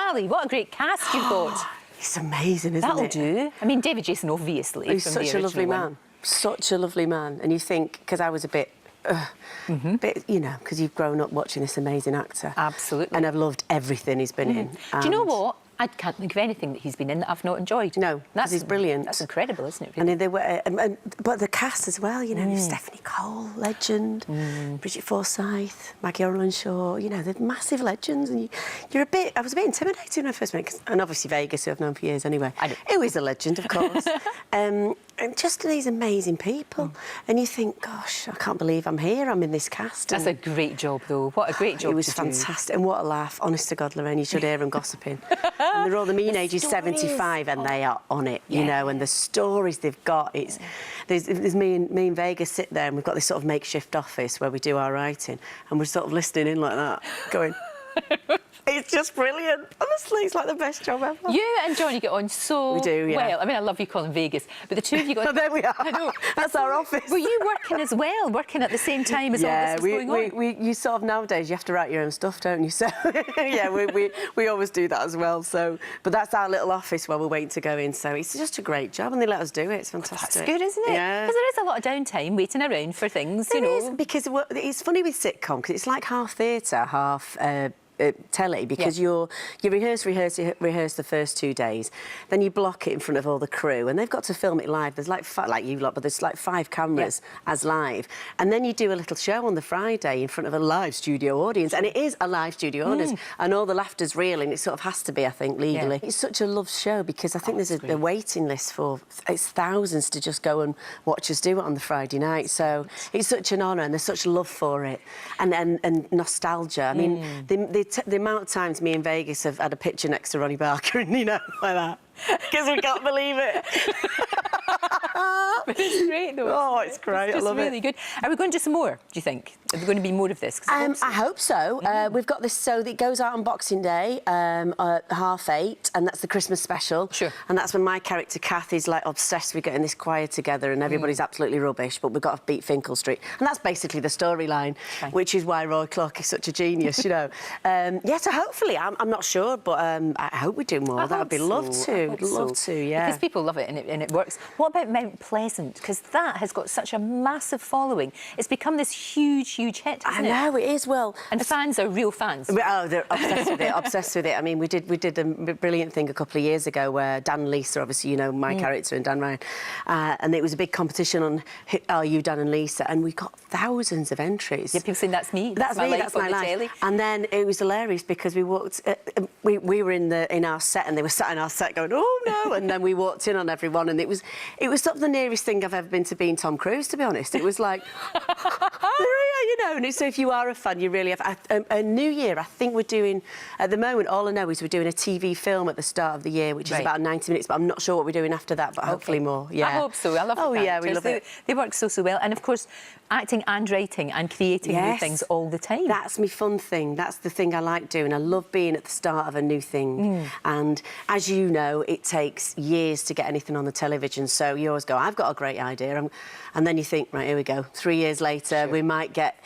Sally, what a great cast you've got. It's amazing, isn't That'll it? do. I mean, David Jason, obviously. He's from such the a lovely original man. Such a lovely man. And you think, because I was a bit, you know, because you've grown up watching this amazing actor. Absolutely. And I've loved everything he's been in. Do you know what? I can't think of anything that he's been in that I've not enjoyed. No, because he's brilliant. That's incredible, isn't it? Really? And they were, but the cast as well, you know, Stephanie Cole, legend, Bridget Forsyth, Maggie Orlanshaw, you know, they're massive legends. And you're a bit, I was a bit intimidated when I first met, and obviously Vegas, who I've known for years anyway. I know. Who is a legend, of course. And just these amazing people. And you think, gosh, I can't believe I'm here, I'm in this cast. That's a great job, though. What a great job. It was fantastic. And what a laugh. Honest to God, Lorraine, you should hear them gossiping. And they're all, the mean age is 75 and they are on it, you know, and the stories they've got, there's me and Vegas sit there and we've got this sort of makeshift office where we do our writing and we're sort of listening in like that, going... It's just brilliant. Honestly, it's like the best job ever. You and Johnny get on so we do, yeah. well. I mean, I love you calling Vegas, but the two of you got... Oh, there we are. I know. That's our office. Were you working as well, working at the same time as all this was going on? You sort of nowadays, you have to write your own stuff, don't you? So, yeah, we always do that as well. So, but that's our little office where we're waiting to go in. So it's just a great job and they let us do it. It's fantastic. That's good, isn't it? Yeah. Because there is a lot of downtime waiting around for things, you know. It is, because it's funny with sitcom, because it's like half theatre, half... telly, because you rehearse the first 2 days, then you block it in front of all the crew, and they've got to film it live. There's like you lot, but there's like 5 cameras as live, and then you do a little show on the Friday in front of a live studio audience, and it is a live studio audience, and all the laughter's real, and it sort of has to be, I think, legally. It's such a loved show because I think there's a waiting list for thousands to just go and watch us do it on the Friday night. So it's such an honour, and there's such love for it, and nostalgia. I mean, the amount of times me and Vegas have had a picture next to Ronnie Barker and, you know, like that, because we can't believe it. But it's great, though. Oh, it's great. I love it. It's really good. Are we going to do some more, do you think? Are there going to be more of this? I hope so. We've got this, so that goes out on Boxing Day, 8:30, and that's the Christmas special. Sure. And that's when my character, Kath, is, like, obsessed with getting this choir together and everybody's absolutely rubbish, but we've got to beat Finkel Street. And that's basically the storyline, which is why Roy Clark is such a genius, you know. Yeah, so hopefully, I'm not sure, but I hope we do more. That would be love to. Love to, yeah. Because people love it and it works. What about Mount Pleasant? Because that has got such a massive following. It's become this huge hit, hasn't it? I know, it is, well... And fans are real fans. Oh, they're obsessed with it, obsessed with it. I mean, we did a brilliant thing a couple of years ago where Dan and Lisa, obviously, you know, my character and Dan Ryan, and it was a big competition on Are You Dan and Lisa, and we got thousands of entries. Yeah, people saying, that's me. That's me, that's my life. Telly. And then it was hilarious because we walked... we were in our set and they were sat in our set going, oh, no, and then we walked in on everyone and it was sort of the nearest thing I've ever been to being Tom Cruise, to be honest. It was like... you know, and so if you are a fan, you really have... a New Year, I think we're doing... At the moment, all I know is we're doing a TV film at the start of the year, which is about 90 minutes, but I'm not sure what we're doing after that, but hopefully more, yeah. I hope so. I love the characters. Yeah, we love it. They work so well. And, of course, acting and writing and creating new things all the time. That's my fun thing. That's the thing I like doing. I love being at the start of a new thing. And, as you know, it takes years to get anything on the television, so you always go, I've got a great idea. And then you think, right, here we go. 3 years later, we might get...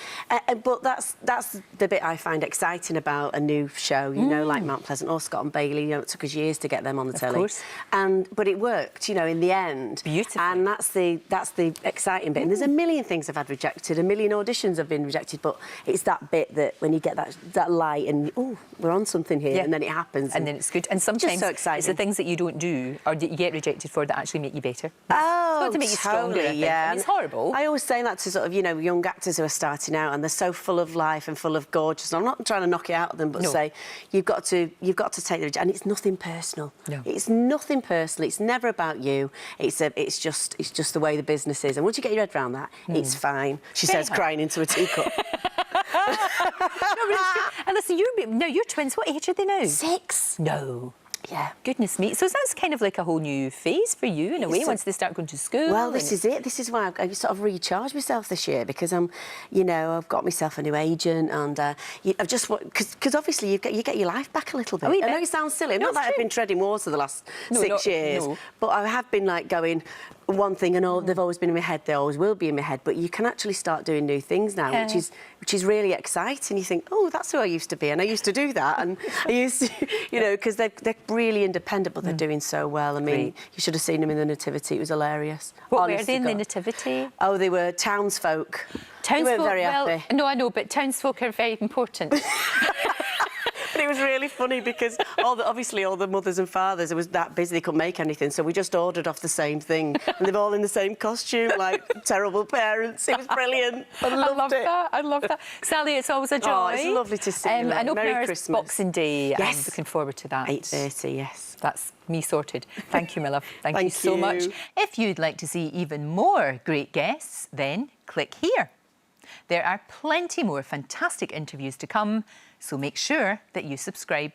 but that's the bit I find exciting about a new show, you know, like Mount Pleasant or Scott and Bailey. You know, it took us years to get them on the telly. Of course. But it worked, you know, in the end. Beautiful. And that's the exciting bit. And there's a million things I've had rejected, a million auditions have been rejected, but it's that bit that when you get that light and, oh, we're on something here, and then it happens. And then it's good. And sometimes so exciting. It's the things that you don't do or that you get rejected for that actually make you better. Oh, it's got to make you stronger, I think. Yeah. I mean, it's horrible. I always say that to sort of, you know, young actors who are starting out and they're so full of life and full of gorgeous. I'm not trying to knock it out of them, but say you've got to take the rejection. And it's nothing personal. No. It's nothing personal. It's never about you. It's just the way the business is. And once you get your head around that, it's fine. She says, crying into a teacup. And listen, you're twins. What age are they now? 6. No. Yeah. Goodness me. So that's kind of like a whole new phase for you, in a way, once they start going to school. Well, this is it. This is why I sort of recharged myself this year, because you know, I've got myself a new agent, and I've just... Because obviously you get your life back a little bit. I know it sounds silly. Not that I've been treading water the last 6 years, but I have been, like, going... one thing, and they've always been in my head, they always will be in my head, but you can actually start doing new things now, which is really exciting. You think, oh, that's who I used to be, and I used to do that, and I used to, you know, because they're really independent, but they're doing so well. I mean, you should have seen them in the Nativity. It was hilarious. What were they in the Nativity? Oh, they were townsfolk. They weren't very happy. No, I know, but townsfolk are very important. But it was really funny because obviously all the mothers and fathers, it was that busy they couldn't make anything, so we just ordered off the same thing, and they're all in the same costume, like terrible parents. It was brilliant. I loved it. I love that. Sally, it's always a joy. Oh, it's lovely to see you. And Merry Christmas. Boxing Day. Yes. I'm looking forward to that. 8:30, yes. That's me sorted. Thank you, my love. Thank you so much. If you'd like to see even more great guests, then click here. There are plenty more fantastic interviews to come, so make sure that you subscribe.